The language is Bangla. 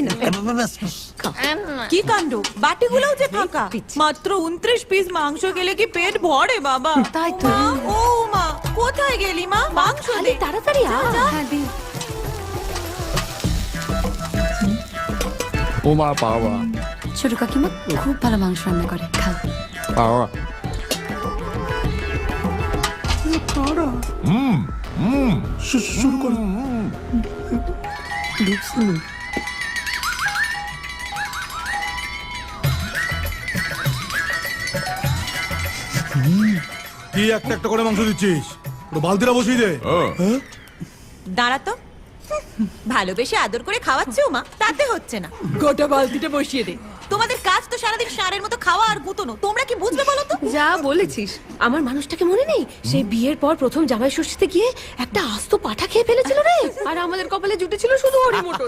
না কি কাণ্ড, বাটিগুলোও যে ফাঁকা। মাত্র 29 পিস মাংস গেলে কি পেট ভরে বাবা? তাই তো। মা, ও মা, কোথায় গেলি মা? মাংস দে। তাড়াতাড়ি আ। হ্যাঁ দি। ও মা বাবা ছোট কাকিমা খুব ভালো মাংস রান্না করে, খাও। বাবা শুরু করো। কি একটা একটা করে মাংস দিচ্ছিস? পুরো বালতিটা বসিয়ে দে। দাঁড়া তো, ভালোবেসে আদর করে খাওয়াচ্ছে মা, তাতে হচ্ছে না। গোটা বালতিটা বসিয়ে দে। তোমাদের কাজ তো সারাদিন সারের মতো খাওয়া আর গুতনো, তোমরা কি বুঝবে বলো তো? যা বলেছিস, আমার মানুষটাকে মনে নেই? সেই বিয়ের পর প্রথম জামাই ষষ্ঠীতে গিয়ে একটা আস্ত পাঠা খেয়ে ফেলেছিল রে, আর আমাদের কপালে জুটেছিল শুধু হরি মোটর।